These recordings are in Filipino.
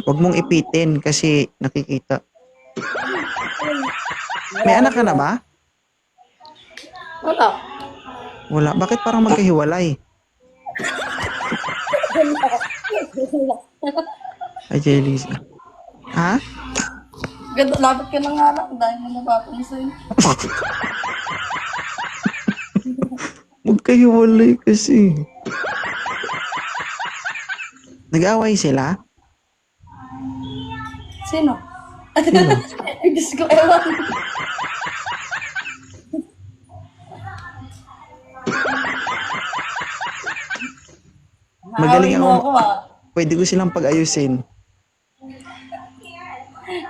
Huwag mong ipitin kasi nakikita. May anak ka na ba? Wala. Wala. Bakit parang magkahiwalay? Ay, Jelisa. Ha? Ganda, lapit ka na nga lang dahil mo napapansin. Magkahiwalay kasi. Nag-away sila? Sino? Sino? Ay, Diyos ko, ewan. Magaling Nakawin mo ako. ako ah. Pwede ko silang pag-ayusin.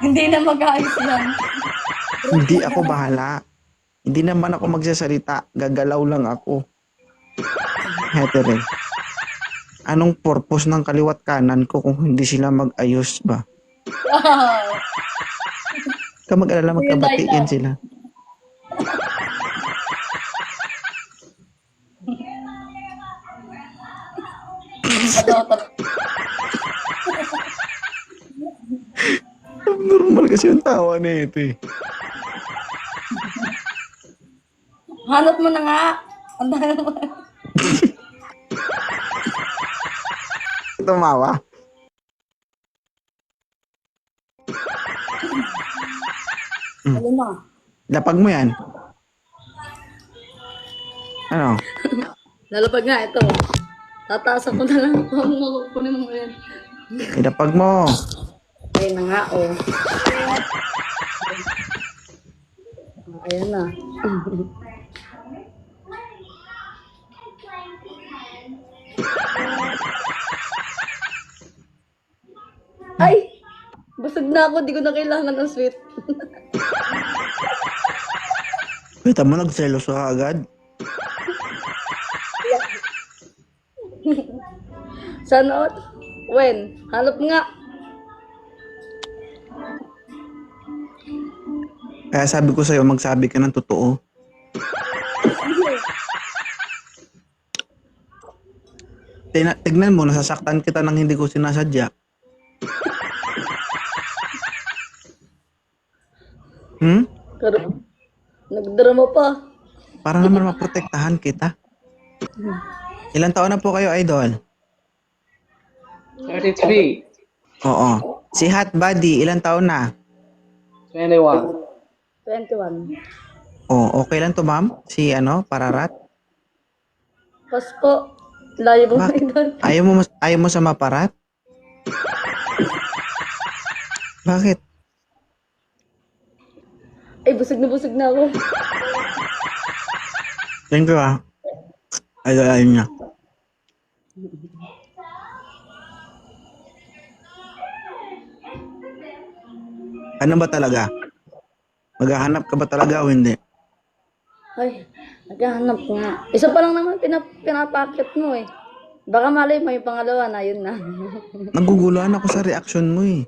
Hindi na mag-aayos yan. Hindi ako bahala. Hindi naman ako magsasalita. Gagalaw lang ako. Heto rin. Anong purpose ng kaliwat kanan ko kung hindi sila mag-ayos ba? Wow. Ka mag-alala, magkabatiin sila. Normal kasi yung tawa na ito eh. Hanap mo na nga. Ang dami mo. Tumawa. Ano na? Lapag mo yan. Ano? Lalapag nga ito. Tataasan ko na lang kung makukunin mo yan. Ilapag mo. Ayun na nga oh. Ayan na. Ay! Busog na ako, di ko na kailangan ng sweet. Kita mo, nagselos ka agad. Sana all? When? Hanap nga. Kaya sabi ko sa'yo, magsabi ka ng totoo. Tignan mo, nasasaktan kita nang hindi ko sinasadya. Pero, nagdrama pa. Para naman maprotektahan kita. Ilang taon na po kayo, idol? 33, Oo. Si Hot Buddy, ilang taon na? 21. 21. Oh, okay lang to, ma'am? Si Pararat? Pasko. Layo mo na Bakit? idol. Ayaw mo sa maparat? Bakit? Ay, busog na ako. Thank you, ah. Ayun niya. Ano ba talaga? Maghahanap ka ba talaga o hindi? Ay, naghahanap nga. Isa pa lang naman pinapakit mo eh. Baka malay mo yung pangalawa na yun na. Naguguluhan ako sa reaction mo eh.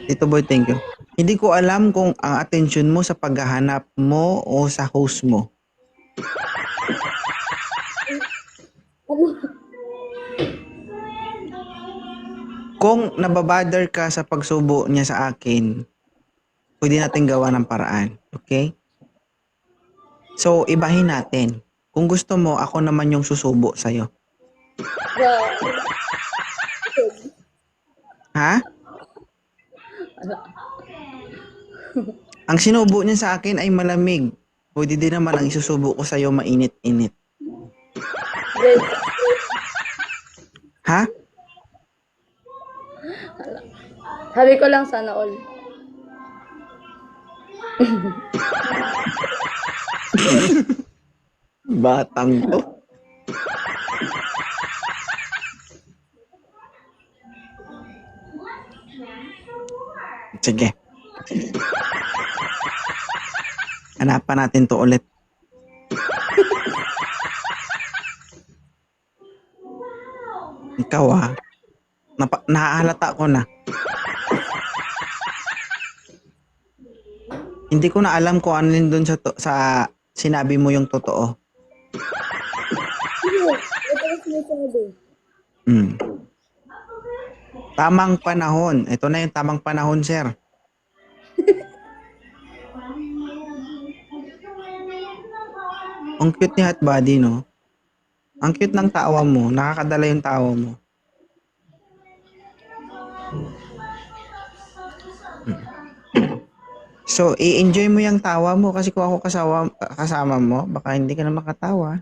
Tito Boy, thank you. Hindi ko alam kung ang attention mo sa paghahanap mo o sa host mo. Kung nababother ka sa pagsubo niya sa akin, pwede natin gawa ng paraan. Okay? So, ibahin natin. Kung gusto mo, ako naman yung susubo sa'yo. Ha? Ang sinubo niya sa akin ay malamig. Pwede din naman ang isusubo ko sa'yo mainit-init. Ha? Sabi ko lang sana all. Batang to. Sige. Hanapan natin to ulit. Ikaw nahahalata ko na. Hindi ko na alam kung ano yun dun sa sinabi mo yung totoo. Ito ang sinasabi. Mm. Tamang panahon. Ito na yung tamang panahon, sir. Ang cute ni Hot Body, no? Ang cute ng tawa mo. Nakakadala yung tawa mo. So, i-enjoy mo yung tawa mo kasi kung ako kasama mo, baka hindi ka na makatawa.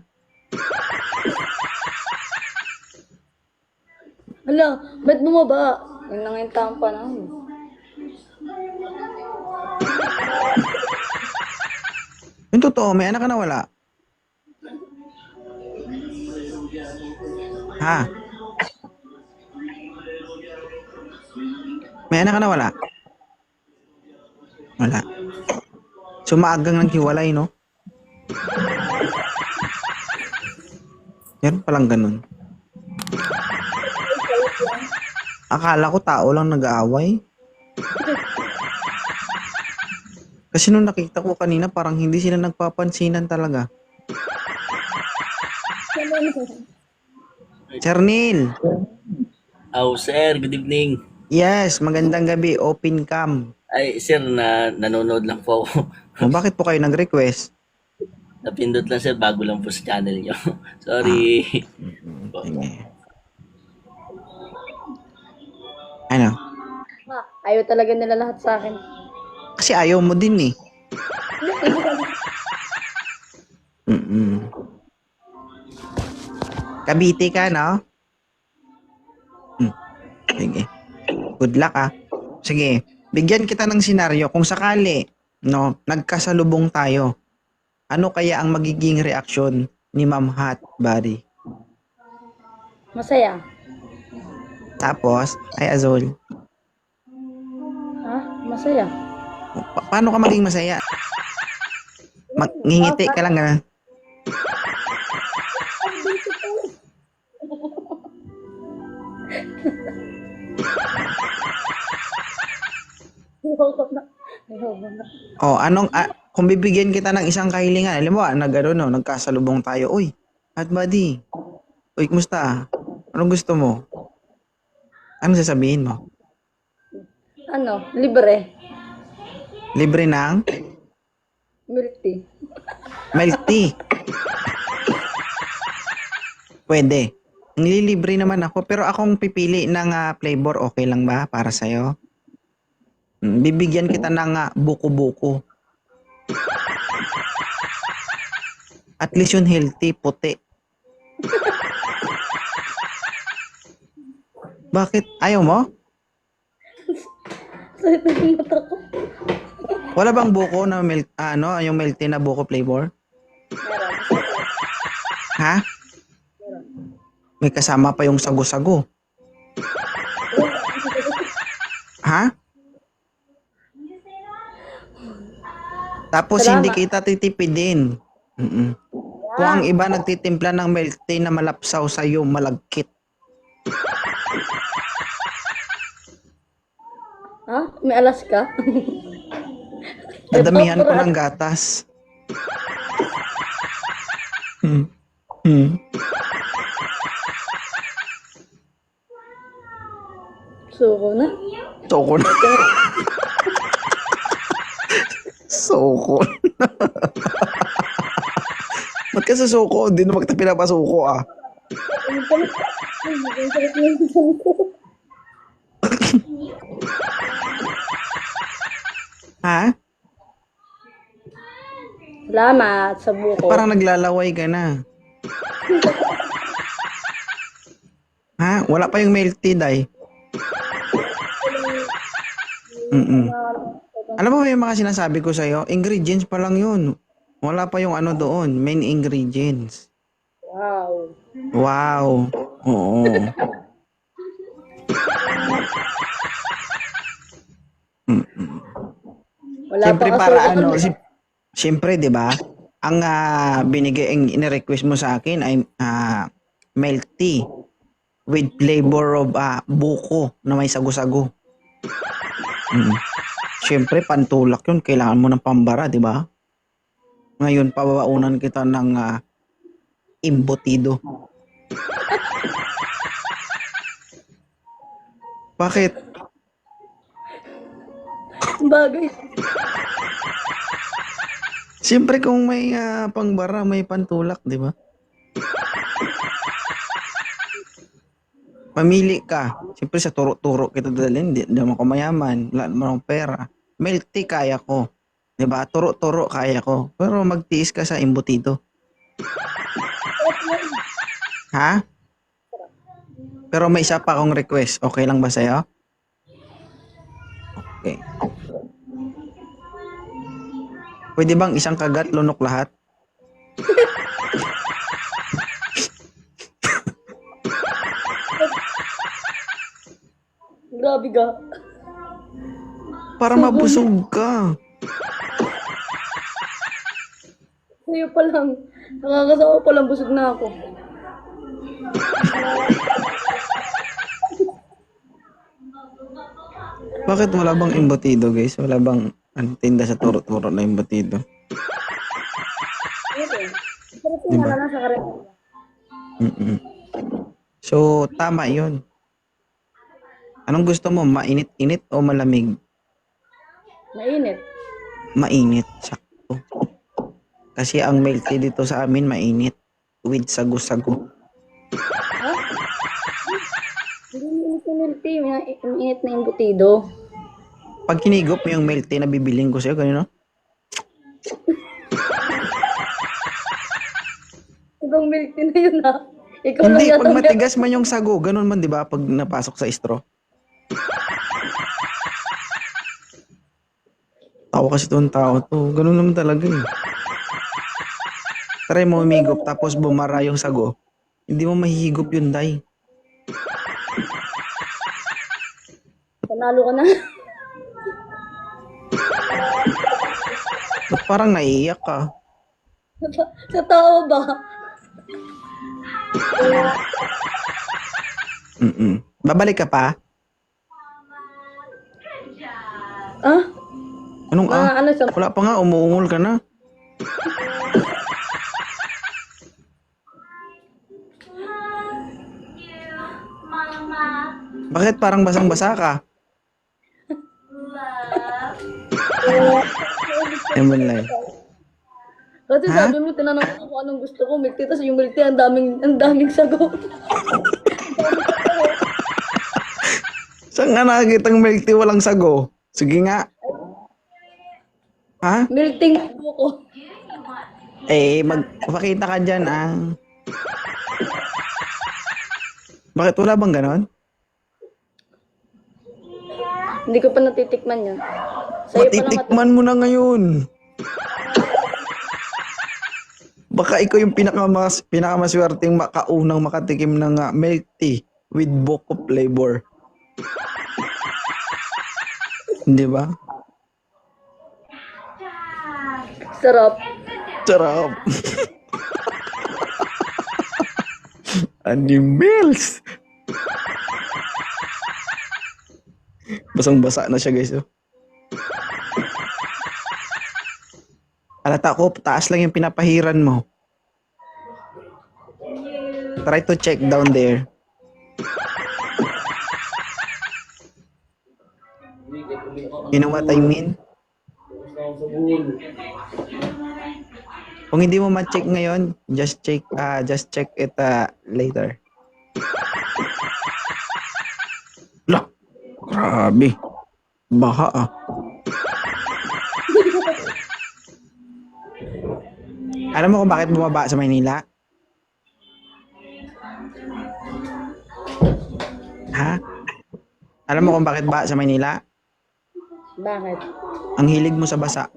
Hala, ba't bumaba? Yun na nga yung tamang panahon. Yung totoo, may anak ka na wala? Ha? May anak ka na wala? Wala. So, maagang nang hiwalay, no? Meron palang ganun. Akala ko tao lang nag-aaway. Kasi nung nakita ko kanina, parang hindi sila nagpapansinan talaga. Sir Neil. Oh, sir, good evening. Yes, magandang gabi. Open cam. Ay, sir, nanonood lang po ako. O, bakit po kayo nag-request? Napindot lang, sir, bago lang po sa channel nyo. Sorry. Sige. Ano? Ayaw talaga nila lahat sa akin. Kasi ayaw mo din eh. Kabiti ka, no? Sige. Good luck, ah. Sige. Bigyan kita ng senaryo. Kung sakali, no, nagkasalubong tayo, ano kaya ang magiging reaksyon ni Ma'am Hot Body? Masaya. Tapos, ay Azul, Ha? Masaya. paano ka maging masaya? Ngingiti ka lang, gano'n. Oh, kung bibigyan kita ng isang kahilingan, alam mo, no, nagkasalubong tayo. Uy, Hot Buddy. Uy, kumusta? Anong gusto mo? Anong sasabihin mo? Ano? Libre. Libre ng Milk tea. milk tea. Pwede. Nililibre naman ako, pero akong pipili ng flavor, okay lang ba para sa'yo? Bibigyan kita ng buko-buko. At least yun healthy, puti. Bakit? Ayaw mo? Sakit na yung mata ko. Wala bang buko na milk, yung milk tea na buko flavor? Ha? May kasama pa yung sago-sago. Ha? Tapos Salamat. hindi kita titipidin. Kung ang iba nagtitimpla ng milk tea na malapsaw sa'yo, malagkit. Ha? May alas ka? Nadamihan ko ng gatas. Suko na. Soko na. Soko na. Ba't ka sa soko? Hindi na magta pinapasuko ah. Ha? Salamat sa buko. Parang naglalaway ka na. Ha? Wala pa yung milk tea, day. Alam mo ba yung mga sinasabi ko sa'yo? Ingredients pa lang yun. Wala pa yung ano doon. Main ingredients. Wow. Wow. Oo. Wala Siyempre pa para kasi- ano, siyempre 'di ba? Ang ang ini-request mo sa akin ay milk tea with flavor of buko na may sago-sago. Siyempre pantulak 'yun, kailangan mo ng pambara, 'di ba? Ngayon pababaunan kita ng Embutido. Bakit? Bagay. Siyempre kung may pangbara, may pantulak, di ba? Mamili ka. Siyempre sa turo-turo kita dalhin, di naman ako mayaman, wala naman akong pera. Milk tea kaya ko. Di ba? Turo-turo kaya ko. Pero magtiis ka sa embutido. Ha? Pero may isa pa akong request. Okay lang ba sa'yo? Okay. Pwede bang isang kagat, lunok lahat? Grabe ka. Para mabusog ka. Sa'yo pa lang. Nakakasawa pa lang, busog na ako. Bakit wala bang embutido, guys? Wala bang tinda sa turo-turo na embutido? Sarap yung Diba? halala sa karet. Mm-mm. So, tama yun. Anong gusto mo? Mainit-init o malamig? Mainit. Mainit. Sakto. Kasi ang milk tea dito sa amin, mainit. With sago-sago. Ha? Hindi mo milk tea. May init na embutido. Pag kinigop mo yung milk tea na bibiling ko sa'yo, ganun, no? Ibang milk tea na yun, ha? Ikaw Hindi, lang pag yata matigas man yung sago, ganun man, di ba? Pag napasok sa straw. Tawa kasi itong tao to. Ganun naman talaga eh. Try mo umigop tapos bumara yung sago. Hindi mo mahihigop yun, day. Panalo ka na. Ba't parang naiiyak ka? Sa tao ba? Babalik ka pa? Ah? Anong Ano siya? Wala pa nga, umuungol ka na. Bakit parang basang-basa ka? Emalay. Kasi Ha? sabi mo, tinanong ko kung anong gusto ko, milk tea, tapos yung milk tea, ang daming sago. Saan nga nakakitang milk tea walang sago? Sige nga. Ha? Milk tea nga ko. Magpakita ka dyan, Bakit wala bang ganon? Hindi ko pa natitikman yun. Sa'yo pa lang Matitikman mo na ngayon. Baka ikaw yung pinakamaswerteng makaunang makatikim ng milk tea with buko flavor. Di ba? sarap. Sarap. Animals. Basang-basa na siya, guys. Oh. Alata ko, taas lang yung pinapahiran mo. Try to check down there. You know what I mean? Kung hindi mo ma-check ngayon, just check it later. Lah, grabe. Baha. Alam mo kung bakit bumaba sa Maynila? Ha? Alam mo kung bakit ba sa Maynila? Bakit? Ang hilig mo sa basa.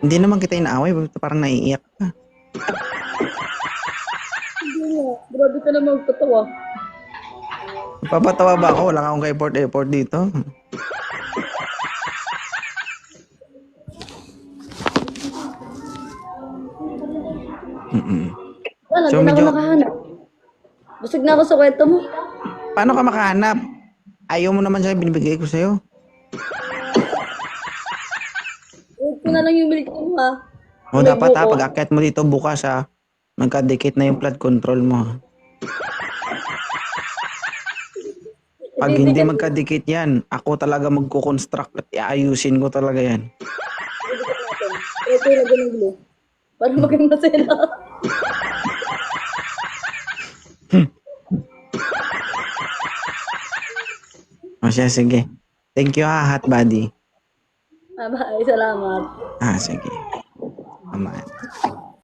Hindi naman kita inaaway, parang naiiyak ka. Hindi nga. Grabe ka naman magpatawa. Papatawa ba ako? Wala akong ka-effort dito. Wala, So, di na ako medyo- nakahanap. Busog na ako sa kwento mo. Paano ka makahanap? Ayaw mo naman siya, binibigay ko sa'yo. mo na lang yung milk mo, ha? O dapat ha, Buko. pag akyat mo dito bukas ha, magkadikit na yung flood control mo ha. Pag hindi magkadikit yan, ako talaga magko-construct at iayusin ko talaga yan. Ito yung lagyan ng glue. Para maganda sila. O siya, sige. Thank you ha, hot buddy. Bye, salamat. Sige. Aman.